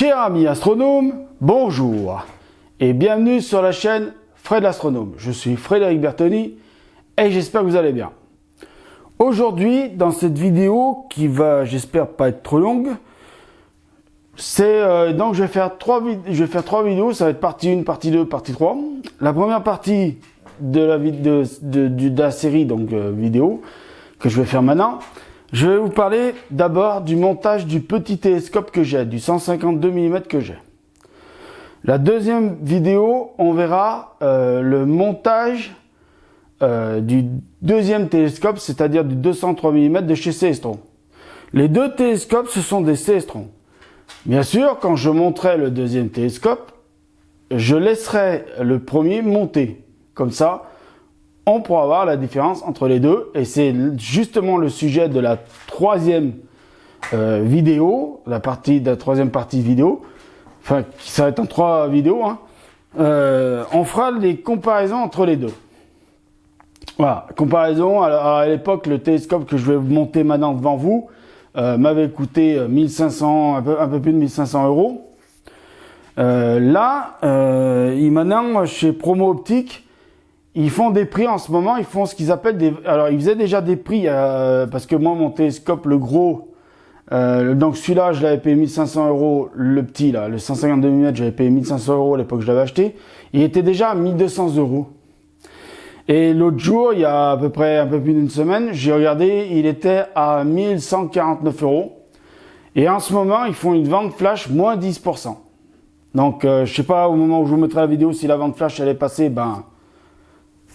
Chers amis astronomes, bonjour et bienvenue sur la chaîne Fred l'Astronome. Je suis Frédéric Bertoni et j'espère que vous allez bien. Aujourd'hui, dans cette vidéo qui va, j'espère, pas être trop longue, donc je vais faire trois vidéos. Ça va être partie 1, partie 2, partie 3. La première partie de la série vidéo que je vais faire maintenant, je vais vous parler d'abord du montage du petit télescope que j'ai, du 152 mm que j'ai. La deuxième vidéo, on verra le montage du deuxième télescope, c'est-à-dire du 203 mm de chez Cestron. Les deux télescopes, ce sont des Cestron. Bien sûr, quand je monterai le deuxième télescope, je laisserai le premier monter. Comme ça, on pourra voir la différence entre les deux. Et c'est justement le sujet de la troisième vidéo, la troisième partie vidéo. Enfin, ça va être en 3 vidéos. On fera les comparaisons entre les deux. Voilà, comparaison. Alors, à l'époque, le télescope que je vais monter maintenant devant vous m'avait coûté 1500, un peu plus de 1500 €. Maintenant, chez Promo Optique, ils font des prix en ce moment. Ils font ce qu'ils appellent des... Alors, ils faisaient déjà des prix parce que moi, mon télescope, le gros, donc celui-là, je l'avais payé 1500 €. Le petit, là, le 152 mm, j'avais payé 1500 € à l'époque que je l'avais acheté. Il était déjà à 1200 €. Et l'autre jour, il y a à peu près un peu plus d'une semaine, j'ai regardé, il était à 1149 €. Et en ce moment, ils font une vente flash moins 10%. Donc, je sais pas au moment où je vous mettrai la vidéo si la vente flash elle est passée,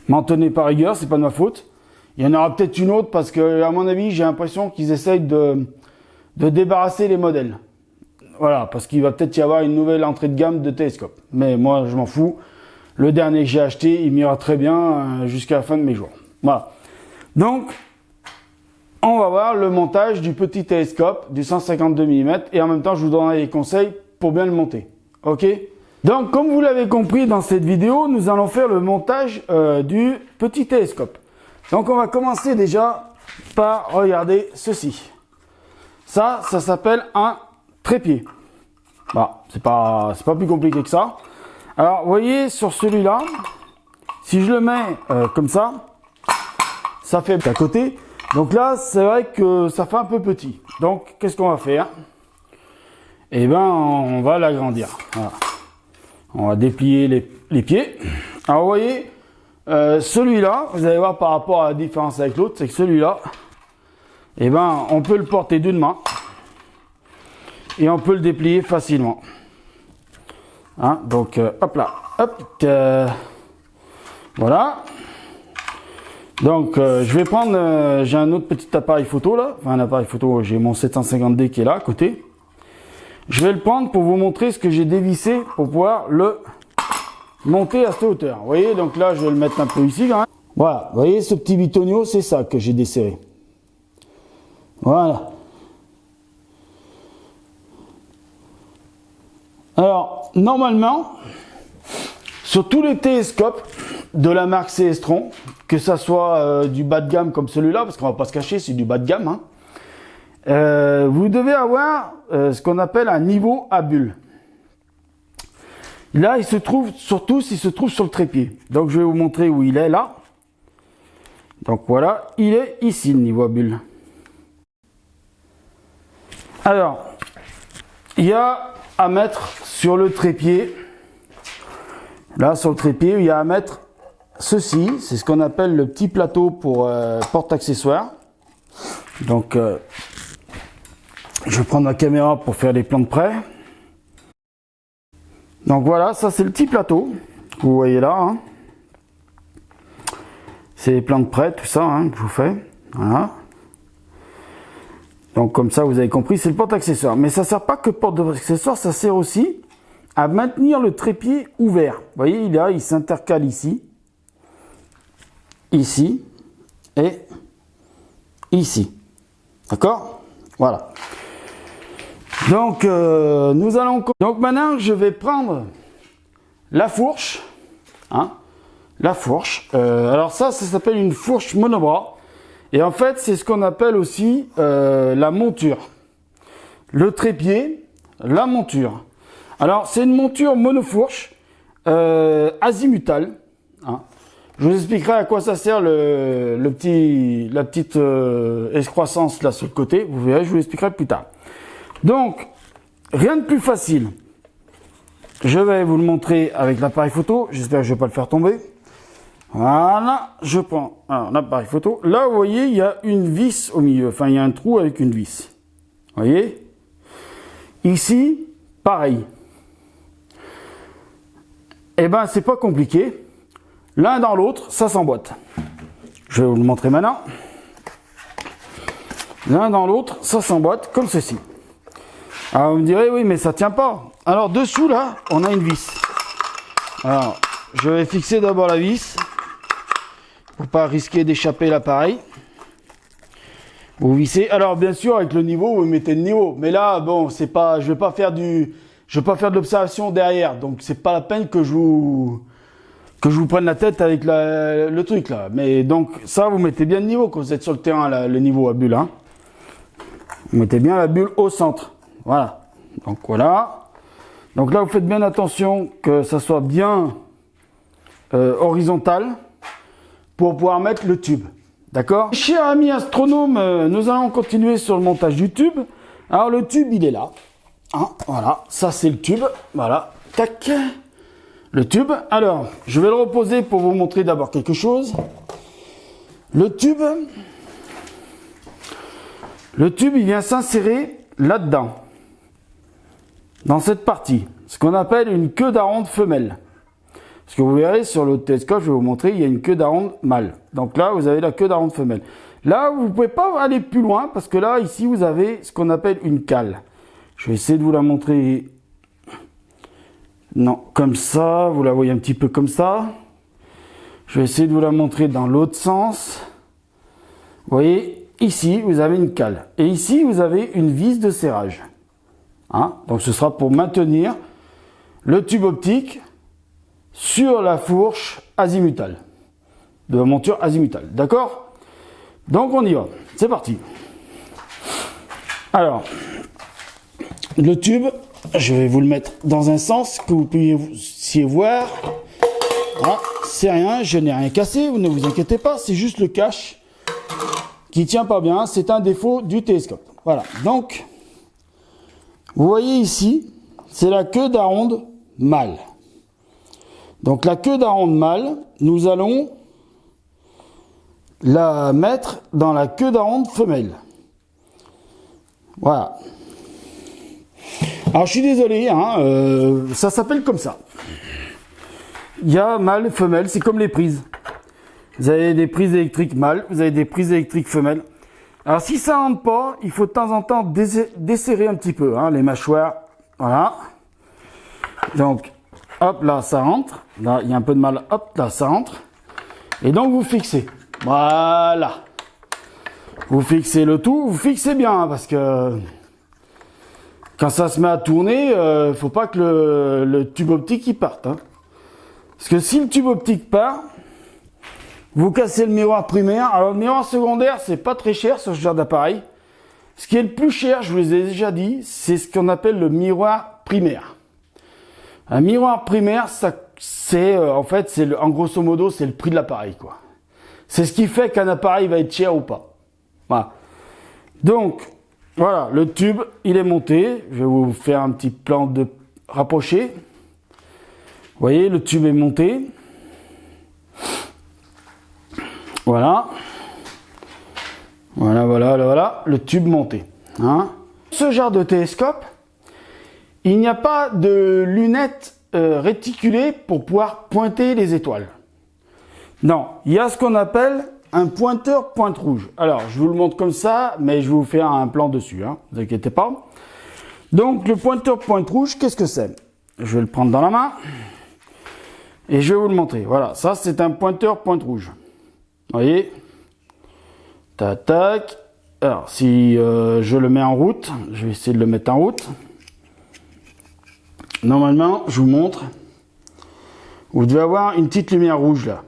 m'en tenez par rigueur, c'est pas de ma faute. Il y en aura peut-être une autre parce que, à mon avis, j'ai l'impression qu'ils essayent de débarrasser les modèles. Voilà, parce qu'il va peut-être y avoir une nouvelle entrée de gamme de télescope. Mais moi, je m'en fous. Le dernier que j'ai acheté, il m'ira très bien jusqu'à la fin de mes jours. Voilà. Donc, on va voir le montage du petit télescope du 152 mm et en même temps, je vous donnerai des conseils pour bien le monter. Ok? Donc, comme vous l'avez compris dans cette vidéo, nous allons faire le montage du petit télescope. Donc, on va commencer déjà par regarder ceci. Ça s'appelle un trépied. Bah, c'est pas plus compliqué que ça. Alors, vous voyez, sur celui-là, si je le mets comme ça fait à côté. Donc là, c'est vrai que ça fait un peu petit. Donc, qu'est-ce qu'on va faire? Eh ben, on va l'agrandir. Voilà. On va déplier les pieds. Alors, vous voyez, celui-là, vous allez voir par rapport à la différence avec l'autre, c'est que celui-là, eh ben, on peut le porter d'une main et on peut le déplier facilement. Donc, hop là, hop, voilà. Donc, je vais prendre, j'ai un autre petit appareil photo là, enfin un appareil photo, j'ai mon 750D qui est là à côté. Je vais le prendre pour vous montrer ce que j'ai dévissé pour pouvoir le monter à cette hauteur. Vous voyez, donc là, je vais le mettre un peu ici quand même. Voilà, vous voyez ce petit bitonio, c'est ça que j'ai desserré. Voilà. Alors, normalement, sur tous les télescopes de la marque Cestron, que ça soit du bas de gamme comme celui-là, parce qu'on va pas se cacher, c'est du bas de gamme, vous devez avoir ce qu'on appelle un niveau à bulle. Là, il se trouve sur le trépied. Donc, je vais vous montrer où il est là. Donc, voilà, il est ici, le niveau à bulle. Alors, il y a à mettre sur le trépied, là sur le trépied, il y a à mettre ceci, c'est ce qu'on appelle le petit plateau pour porte-accessoires. Donc, je vais prendre ma caméra pour faire les plans de près. Donc voilà, ça c'est le petit plateau, que vous voyez là. C'est les plans de près, tout ça que je vous fais. Voilà. Donc comme ça, vous avez compris, c'est le porte-accessoires. Mais ça ne sert pas que porte-accessoires, ça sert aussi à maintenir le trépied ouvert. Vous voyez, il s'intercale ici, ici et ici. D'accord? Voilà. Donc, donc maintenant, je vais prendre la fourche. La fourche. Alors ça s'appelle une fourche monobras. Et en fait, c'est ce qu'on appelle aussi la monture. Le trépied, la monture. Alors, c'est une monture monofourche azimutale. Hein. Je vous expliquerai à quoi ça sert la petite excroissance là sur le côté. Vous verrez, je vous l'expliquerai plus tard. Donc, rien de plus facile. Je vais vous le montrer avec l'appareil photo. J'espère que je ne vais pas le faire tomber. Voilà, je prends l'appareil photo. Là, vous voyez, il y a une vis au milieu. Enfin, il y a un trou avec une vis. Vous voyez? Ici, pareil. Eh ben, c'est pas compliqué. L'un dans l'autre, ça s'emboîte. Je vais vous le montrer maintenant. L'un dans l'autre, ça s'emboîte comme ceci. Alors, vous me direz, oui, mais ça tient pas. Alors, dessous, là, on a une vis. Alors, je vais fixer d'abord la vis pour pas risquer d'échapper l'appareil. Vous vissez. Alors, bien sûr, avec le niveau, vous mettez le niveau. Mais là, bon, c'est pas, je vais pas faire de l'observation derrière. Donc, c'est pas la peine que je vous prenne la tête avec le truc, là. Mais donc, ça, vous mettez bien le niveau quand vous êtes sur le terrain, là, le niveau à bulle, hein. Vous mettez bien la bulle au centre. Voilà. Donc, voilà. Donc là, vous faites bien attention que ça soit bien horizontal pour pouvoir mettre le tube. D'accord? Chers amis astronomes, nous allons continuer sur le montage du tube. Alors, le tube, il est là. Hein, voilà. Ça, c'est le tube. Voilà. Tac. Le tube. Alors, je vais le reposer pour vous montrer d'abord quelque chose. Le tube, il vient s'insérer là-dedans. Dans cette partie. Ce qu'on appelle une queue d'aronde femelle. Parce que vous verrez sur le télescope, je vais vous montrer, il y a une queue d'aronde mâle. Donc là, vous avez la queue d'aronde femelle. Là, vous ne pouvez pas aller plus loin parce que là, ici, vous avez ce qu'on appelle une cale. Je vais essayer de vous la montrer. Non, comme ça. Vous la voyez un petit peu comme ça. Je vais essayer de vous la montrer dans l'autre sens. Vous voyez, ici, vous avez une cale. Et ici, vous avez une vis de serrage. Hein? Donc, ce sera pour maintenir le tube optique sur la fourche azimutale, de la monture azimutale, d'accord? Donc on y va, c'est parti. Alors, le tube, je vais vous le mettre dans un sens que vous puissiez voir. Voilà, c'est rien, je n'ai rien cassé, vous ne vous inquiétez pas, c'est juste le cache qui tient pas bien, c'est un défaut du télescope. Voilà, donc, vous voyez ici, c'est la queue d'aronde mâle. Donc la queue d'aronde mâle, nous allons la mettre dans la queue d'aronde femelle. Voilà. Alors je suis désolé, hein, ça s'appelle comme ça. Il y a mâle, femelle, c'est comme les prises. Vous avez des prises électriques mâles, vous avez des prises électriques femelles. Alors si ça rentre pas, il faut de temps en temps desserrer un petit peu, hein, les mâchoires. Voilà. Donc, hop, là, ça rentre. Là, il y a un peu de mal. Hop, là, ça rentre. Et donc, vous fixez. Voilà. Vous fixez le tout. Vous fixez bien, hein, parce que quand ça se met à tourner, faut pas que le tube optique il parte. Hein. Parce que si le tube optique part, vous cassez le miroir primaire. Alors, le miroir secondaire, c'est pas très cher sur ce genre d'appareil. Ce qui est le plus cher, je vous l'ai déjà dit, c'est ce qu'on appelle le miroir primaire. Un miroir primaire, ça, c'est en fait, en grosso modo, c'est le prix de l'appareil, quoi. C'est ce qui fait qu'un appareil va être cher ou pas. Voilà. Donc, voilà, le tube, il est monté. Je vais vous faire un petit plan de rapproché. Vous voyez, le tube est monté. Voilà. Voilà, le tube monté. Hein. Ce genre de télescope, il n'y a pas de lunettes réticulées pour pouvoir pointer les étoiles. Non, il y a ce qu'on appelle un pointeur pointe rouge. Alors, je vous le montre comme ça, mais je vais vous faire un plan dessus, hein, ne vous inquiétez pas. Donc, le pointeur pointe rouge, qu'est-ce que c'est? Je vais le prendre dans la main et je vais vous le montrer. Voilà, ça c'est un pointeur pointe rouge. Vous voyez? Tac, tac. Alors, si je le mets en route, je vais essayer de le mettre en route. Normalement, je vous montre. Vous devez avoir une petite lumière rouge là.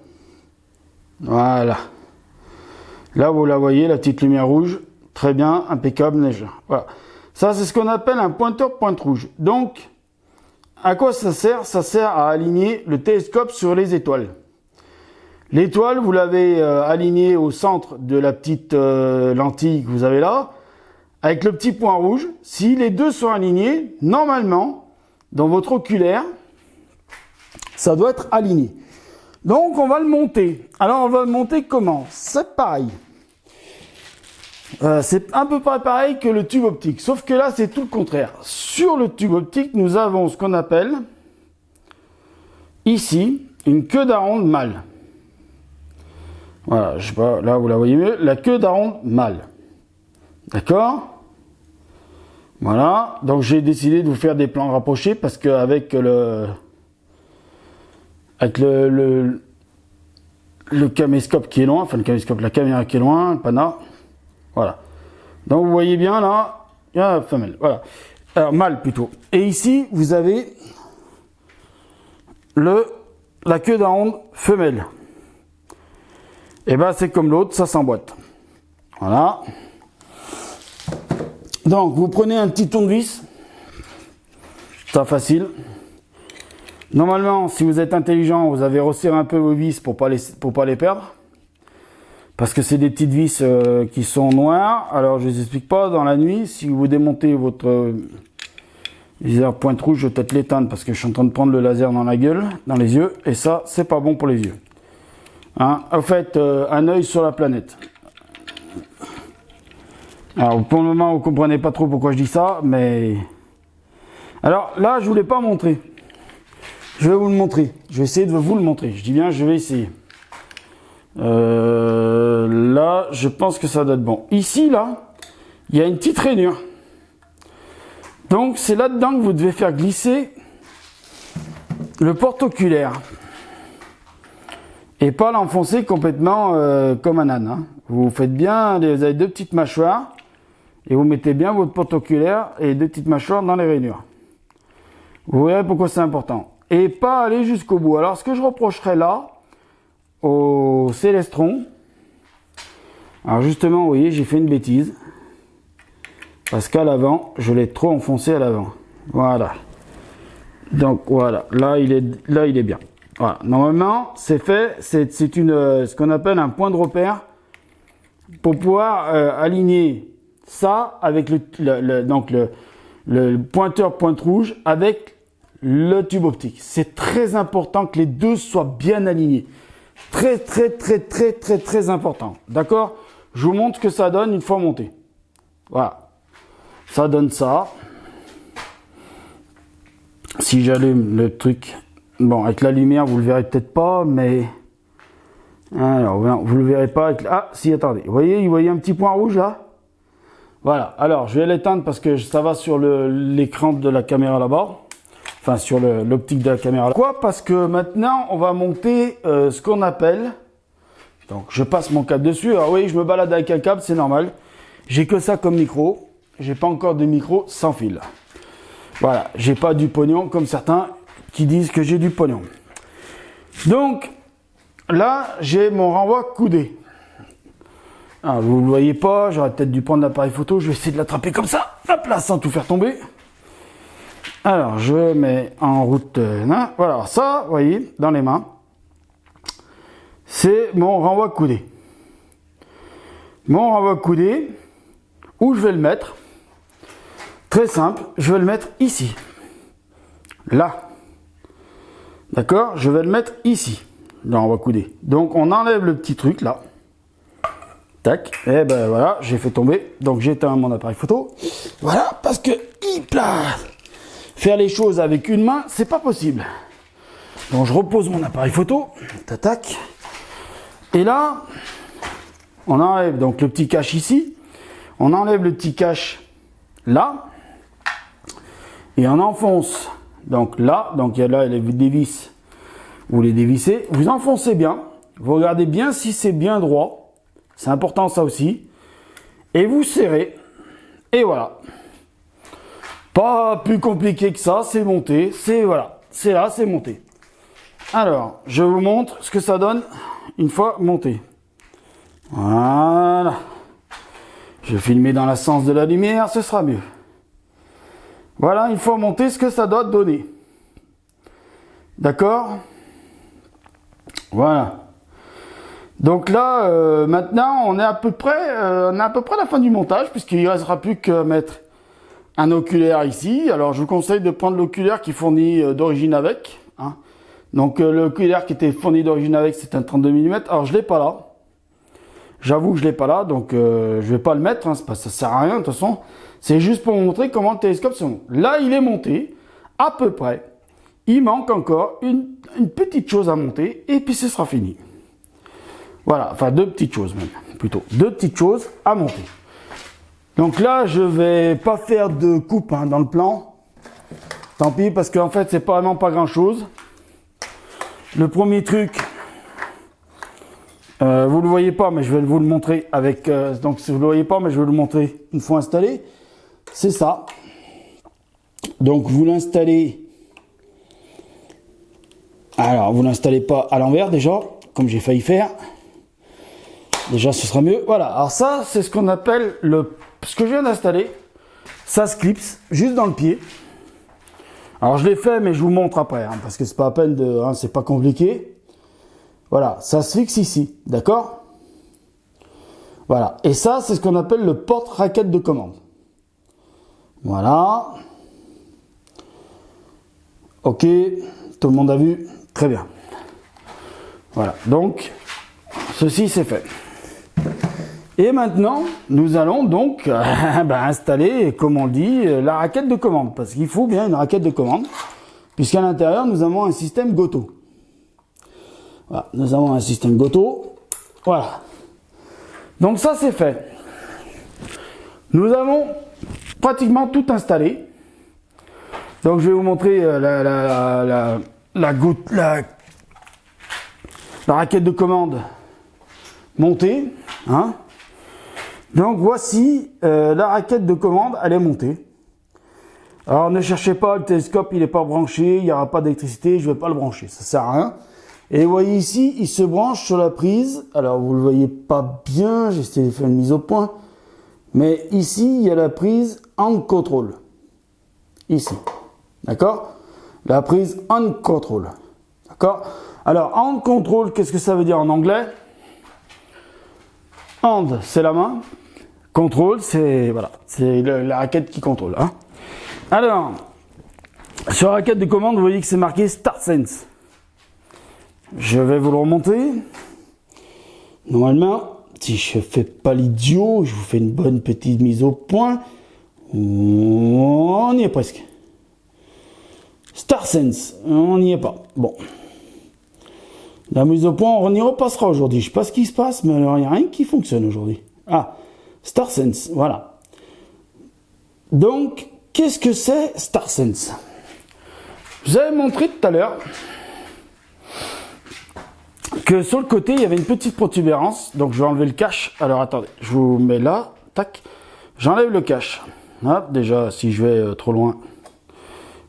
Voilà. Là, vous la voyez, la petite lumière rouge. Très bien, impeccable, neige. Voilà. Ça, c'est ce qu'on appelle un pointeur pointe rouge. Donc, À quoi ça sert? Ça sert à aligner le télescope sur les étoiles. L'étoile, vous l'avez alignée au centre de la petite lentille que vous avez là, avec le petit point rouge. Si les deux sont alignés, normalement, dans votre oculaire, ça doit être aligné. Donc, on va le monter. Alors, on va le monter comment? C'est pareil. C'est un peu pareil que le tube optique, sauf que là, c'est tout le contraire. Sur le tube optique, nous avons ce qu'on appelle, ici, une queue d'aronde mâle. Voilà, je sais pas, là, vous la voyez mieux. La queue d'aronde mâle. D'accord? Voilà, donc j'ai décidé de vous faire des plans rapprochés parce qu'avec le caméscope qui est loin, enfin le caméscope, la caméra qui est loin, le pana, voilà. Donc vous voyez bien là, il y a la femelle, voilà. Alors mâle plutôt. Et ici, vous avez la queue d'aronde femelle. Et ben c'est comme l'autre, ça s'emboîte. Voilà. Donc, vous prenez un petit tournevis, c'est facile. Normalement, si vous êtes intelligent, vous avez resserré un peu vos vis pour pas les perdre. Parce que c'est des petites vis qui sont noires. Alors, je ne vous explique pas, dans la nuit, si vous démontez votre viseur pointe rouge, je vais peut-être l'éteindre parce que je suis en train de prendre le laser dans la gueule, dans les yeux. Et ça, c'est pas bon pour les yeux. Hein? En fait, un œil sur la planète. Alors pour le moment vous comprenez pas trop pourquoi je dis ça, mais alors là je voulais pas montrer. Je vais vous le montrer. Je vais essayer de vous le montrer. Je dis bien je vais essayer. Là je pense que ça doit être bon. Ici là il y a une petite rainure. Donc c'est là-dedans que vous devez faire glisser le porte-oculaire et pas l'enfoncer complètement comme un âne. Hein. Vous faites bien. Vous avez deux petites mâchoires. Et vous mettez bien votre porte-oculaire et deux petites mâchoires dans les rainures. Vous verrez pourquoi c'est important. Et pas aller jusqu'au bout. Alors, ce que je reprocherais là, au Célestron, alors justement, vous voyez, j'ai fait une bêtise. Parce qu'à l'avant, je l'ai trop enfoncé à l'avant. Voilà. Donc, voilà. Là, il est bien. Voilà. Normalement, c'est fait. C'est ce qu'on appelle un point de repère pour pouvoir aligner ça avec le pointeur pointe rouge avec le tube optique. C'est très important que les deux soient bien alignés. Très important. D'accord? Je vous montre ce que ça donne une fois monté. Voilà. Ça donne ça. Si j'allume le truc, bon, avec la lumière, vous le verrez peut-être pas, mais alors, vous le verrez pas avec ah, si, attendez. Vous voyez un petit point rouge là? Voilà, alors je vais l'éteindre parce que ça va sur l'écran de la caméra là-bas. Enfin, sur l'optique de la caméra. Pourquoi? Parce que maintenant, on va monter ce qu'on appelle... Donc, je passe mon câble dessus. Alors oui, je me balade avec un câble, c'est normal. J'ai que ça comme micro. J'ai pas encore de micro sans fil. Voilà, j'ai pas du pognon comme certains qui disent que j'ai du pognon. Donc, là, j'ai mon renvoi coudé. Ah, vous ne le voyez pas, j'aurais peut-être dû prendre l'appareil photo, je vais essayer de l'attraper comme ça, hop là, sans tout faire tomber. Alors, je mets en route, voilà, ça, vous voyez, dans les mains, c'est mon renvoi coudé. Mon renvoi coudé, où je vais le mettre, très simple, je vais le mettre ici, là, d'accord, je vais le mettre ici, le renvoi coudé. Donc, on enlève le petit truc, là. Tac, et ben voilà, j'ai fait tomber, donc j'éteins mon appareil photo. Voilà, parce que faire les choses avec une main, c'est pas possible. Donc je repose mon appareil photo, tac, et là, on enlève donc le petit cache ici, on enlève le petit cache là, et on enfonce, donc là, donc il y a là des vis, vous les dévissez, vous enfoncez bien, vous regardez bien si c'est bien droit. C'est important ça aussi. Et vous serrez. Et voilà. Pas plus compliqué que ça. C'est monté. C'est voilà. C'est là, c'est monté. Alors, je vous montre ce que ça donne une fois monté. Voilà. Je vais filmer dans le sens de la lumière, ce sera mieux. Voilà, une fois monté, ce que ça doit donner. D'accord? Voilà. Donc là, maintenant, on est à peu près à la fin du montage, puisqu'il ne restera plus qu'à mettre un oculaire ici. Alors, je vous conseille de prendre l'oculaire qui est fourni d'origine avec. Hein. Donc, l'oculaire qui était fourni d'origine avec, c'est un 32 mm. Alors, je l'ai pas là. J'avoue que je l'ai pas là, donc je vais pas le mettre. Hein, ça sert à rien, de toute façon. C'est juste pour vous montrer comment le télescope se monte. Là, il est monté, à peu près. Il manque encore une petite chose à monter, et puis ce sera fini. Voilà, enfin deux petites choses même, plutôt. Deux petites choses à monter. Donc là, je vais pas faire de coupe hein, dans le plan. Tant pis, parce qu'en fait, c'est vraiment pas grand chose. Le premier truc, vous le voyez pas, mais je vais vous le montrer avec... donc si vous le voyez pas, mais je vais le montrer une fois installé. C'est ça. Donc vous l'installez... Alors, vous l'installez pas à l'envers déjà, comme j'ai failli faire. Déjà, ce sera mieux. Voilà. Alors ça, c'est ce qu'on appelle ce que je viens d'installer. Ça se clipse juste dans le pied. Alors, je l'ai fait, mais je vous montre après, hein, parce que c'est pas à peine de, hein, c'est pas compliqué. Voilà. Ça se fixe ici. D'accord? Voilà. Et ça, c'est ce qu'on appelle le porte-raquette de commande. Voilà. Ok. Tout le monde a vu? Très bien. Voilà. Donc, ceci, c'est fait. Et maintenant, nous allons donc installer, comme on dit, la raquette de commande. Parce qu'il faut bien une raquette de commande. Puisqu'à l'intérieur, nous avons un système Goto. Voilà, nous avons un système Goto. Voilà. Donc ça, c'est fait. Nous avons pratiquement tout installé. Donc je vais vous montrer la raquette de commande montée. Hein. Donc voici la raquette de commande, elle est montée. Alors ne cherchez pas, le télescope il n'est pas branché, il n'y aura pas d'électricité, je ne vais pas le brancher, ça sert à rien. Et vous voyez ici, il se branche sur la prise. Alors vous ne le voyez pas bien, j'ai essayé de faire une mise au point. Mais ici, il y a la prise on control. Ici. D'accord? La prise on control. D'accord? Alors, on control, qu'est-ce que ça veut dire en anglais? Hand, c'est la main. Control, c'est voilà, c'est la raquette qui contrôle. Hein. Alors, sur la raquette de commande, vous voyez que c'est marqué StartSense. Je vais vous le remonter. Normalement, si je ne fais pas l'idiot, je vous fais une bonne petite mise au point. On y est presque. StartSense, on n'y est pas. Bon. La mise au point, on y repassera aujourd'hui. Je ne sais pas ce qui se passe, mais alors il n'y a rien qui fonctionne aujourd'hui. Ah, StartSense, voilà. Donc, qu'est-ce que c'est StartSense? Je vous avais montré tout à l'heure que sur le côté, il y avait une petite protubérance. Donc, je vais enlever le cache. Alors, attendez, je vous mets là. Tac. J'enlève le cache. Hop, déjà, si je vais trop loin.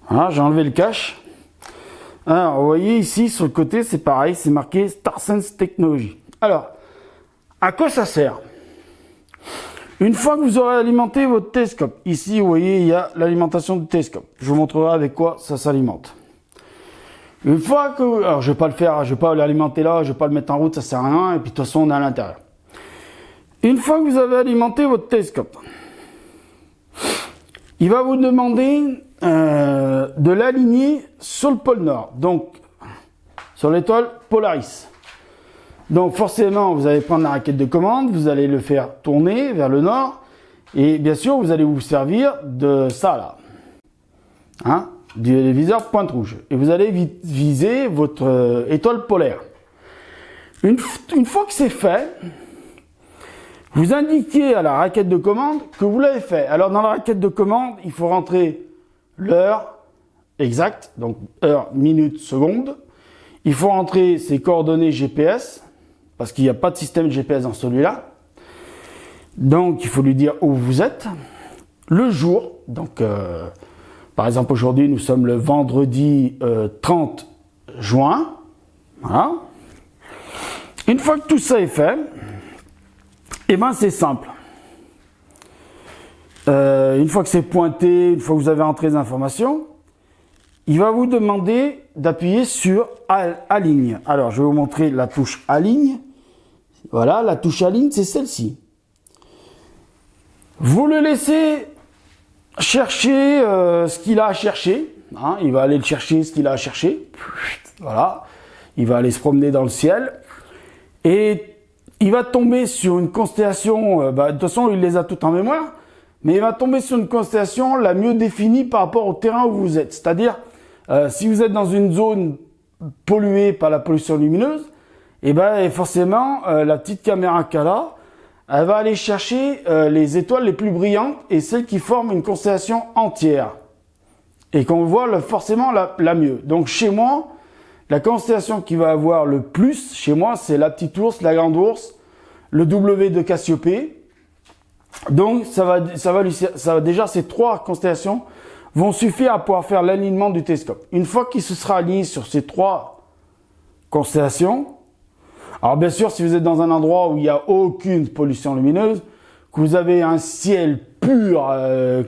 Voilà, j'ai enlevé le cache. Alors, vous voyez ici, sur le côté, c'est pareil, c'est marqué StartSense Technology. Alors, à quoi ça sert? Une fois que vous aurez alimenté votre télescope, ici, vous voyez, il y a l'alimentation du télescope. Je vous montrerai avec quoi ça s'alimente. Une fois que... Alors, je vais pas le faire, je vais pas l'alimenter là, je vais pas le mettre en route, ça sert à rien, et puis de toute façon, on est à l'intérieur. Une fois que vous avez alimenté votre télescope, il va vous demander de l'aligner sur le pôle Nord, donc sur l'étoile Polaris. Donc forcément, vous allez prendre la raquette de commande, vous allez le faire tourner vers le Nord, et bien sûr, vous allez vous servir de ça là, hein, du téléviseur pointe rouge, et vous allez viser votre étoile polaire. Une fois que c'est fait, vous indiquez à la raquette de commande que vous l'avez fait. Alors dans la raquette de commande, il faut rentrer l'heure exacte, donc heure, minute, seconde. Il faut rentrer ses coordonnées GPS, parce qu'il n'y a pas de système GPS dans celui-là. Donc il faut lui dire où vous êtes. Le jour, donc par exemple aujourd'hui nous sommes le vendredi 30 juin. Voilà. Une fois que tout ça est fait, eh ben c'est simple. Une fois que c'est pointé, une fois que vous avez entré les informations, il va vous demander d'appuyer sur Aligne. Alors, je vais vous montrer la touche Aligne. Voilà, la touche Aligne, c'est celle-ci. Vous le laissez chercher ce qu'il a à chercher. Hein, il va aller le chercher, ce qu'il a à chercher. Voilà. Il va aller se promener dans le ciel. Et il va tomber sur une constellation. De toute façon, il les a toutes en mémoire. Mais il va tomber sur une constellation la mieux définie par rapport au terrain où vous êtes. C'est-à-dire, si vous êtes dans une zone polluée par la pollution lumineuse, et forcément, la petite caméra qu'elle a, elle va aller chercher les étoiles les plus brillantes et celles qui forment une constellation entière. Et qu'on voit forcément la mieux. Donc chez moi, la constellation qui va avoir le plus, chez moi, c'est la petite ours, la grande ours, le W de Cassiopée. Donc déjà ces trois constellations vont suffire à pouvoir faire l'alignement du télescope. Une fois qu'il se sera aligné sur ces trois constellations, alors bien sûr si vous êtes dans un endroit où il n'y a aucune pollution lumineuse, que vous avez un ciel pur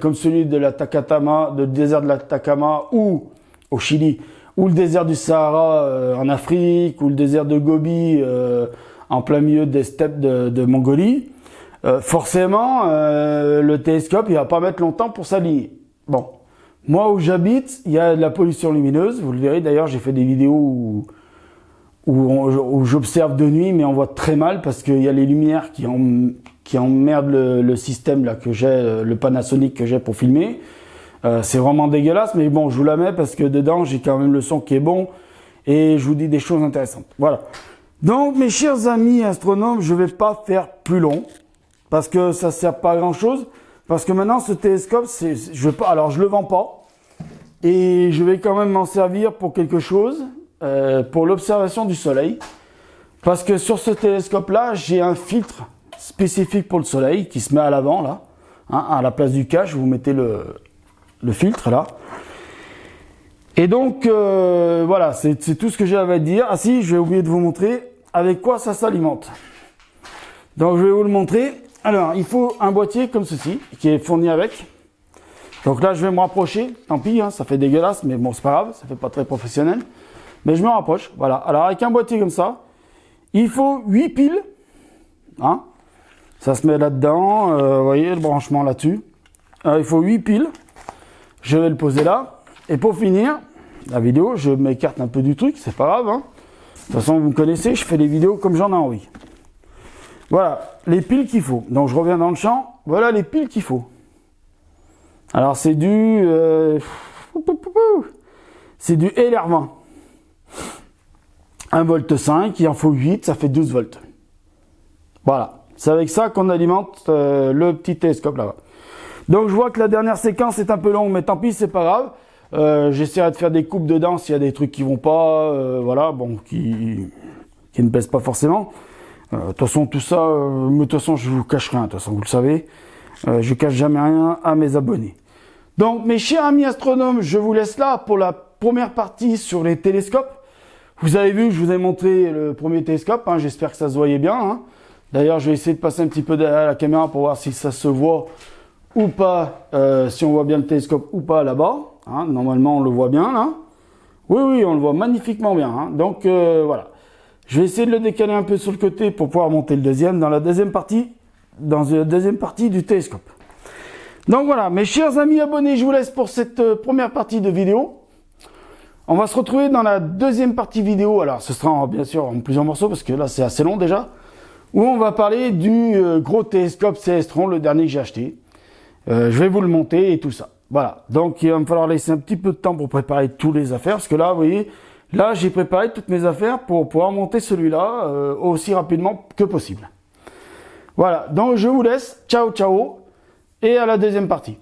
comme celui de l'Atacama, du désert de l'Atacama ou au Chili, ou le désert du Sahara en Afrique, ou le désert de Gobi en plein milieu des steppes de Mongolie, forcément, le télescope, il va pas mettre longtemps pour s'aligner. Bon, moi où j'habite, il y a de la pollution lumineuse. Vous le verrez d'ailleurs, j'ai fait des vidéos où j'observe de nuit, mais on voit très mal parce qu'il y a les lumières qui emmerdent le système là que j'ai, le Panasonic que j'ai pour filmer. C'est vraiment dégueulasse, mais bon, je vous la mets parce que dedans, j'ai quand même le son qui est bon et je vous dis des choses intéressantes. Voilà. Donc, mes chers amis astronomes, je vais pas faire plus long. Parce que ça sert pas à grand chose. Parce que maintenant, ce télescope, je le vends pas. Et je vais quand même m'en servir pour quelque chose, pour l'observation du soleil. Parce que sur ce télescope-là, j'ai un filtre spécifique pour le soleil qui se met à l'avant, là. Hein, à la place du cache, vous mettez le filtre, là. Et donc, voilà, c'est tout ce que j'ai à dire. Ah si, je vais oublier de vous montrer avec quoi ça s'alimente. Donc, je vais vous le montrer. Alors, il faut un boîtier comme ceci, qui est fourni avec. Donc là, je vais me rapprocher. Tant pis, hein, ça fait dégueulasse, mais bon, c'est pas grave, ça fait pas très professionnel. Mais je me rapproche, voilà. Alors, avec un boîtier comme ça, il faut 8 piles. Hein, ça se met là-dedans, vous voyez, le branchement là-dessus. Il faut 8 piles. Je vais le poser là. Et pour finir la vidéo, je m'écarte un peu du truc, c'est pas grave. Hein. De toute façon, vous me connaissez, je fais des vidéos comme j'en ai envie. Voilà, les piles qu'il faut. Donc je reviens dans le champ. Voilà les piles qu'il faut. Alors c'est du LR20. 1,5 volt, il en faut 8, ça fait 12 volts. Voilà, c'est avec ça qu'on alimente le petit télescope là-bas. Donc je vois que la dernière séquence est un peu longue, mais tant pis, c'est pas grave. J'essaierai de faire des coupes dedans s'il y a des trucs qui vont pas, voilà, bon, qui ne pèsent pas forcément. De toute façon, tout ça, de toute façon, je vous cache rien, de toute façon, vous le savez. Je cache jamais rien à mes abonnés. Donc, mes chers amis astronomes, je vous laisse là pour la première partie sur les télescopes. Vous avez vu, je vous ai montré le premier télescope, hein, j'espère que ça se voyait bien. Hein. D'ailleurs, je vais essayer de passer un petit peu derrière la caméra pour voir si ça se voit ou pas, si on voit bien le télescope ou pas là-bas. Hein. Normalement, on le voit bien, là. Oui, on le voit magnifiquement bien. Hein. Donc, voilà. Je vais essayer de le décaler un peu sur le côté pour pouvoir monter le deuxième dans la deuxième partie du télescope. Donc voilà, mes chers amis abonnés, je vous laisse pour cette première partie de vidéo. On va se retrouver dans la deuxième partie vidéo. Alors ce sera bien sûr en plusieurs morceaux parce que là c'est assez long déjà. Où on va parler du gros télescope Célestron, le dernier que j'ai acheté. Je vais vous le monter et tout ça. Voilà, donc il va me falloir laisser un petit peu de temps pour préparer toutes les affaires. Parce que là, vous voyez... Là, j'ai préparé toutes mes affaires pour pouvoir monter celui-là aussi rapidement que possible. Voilà, donc je vous laisse. Ciao, ciao. Et à la deuxième partie.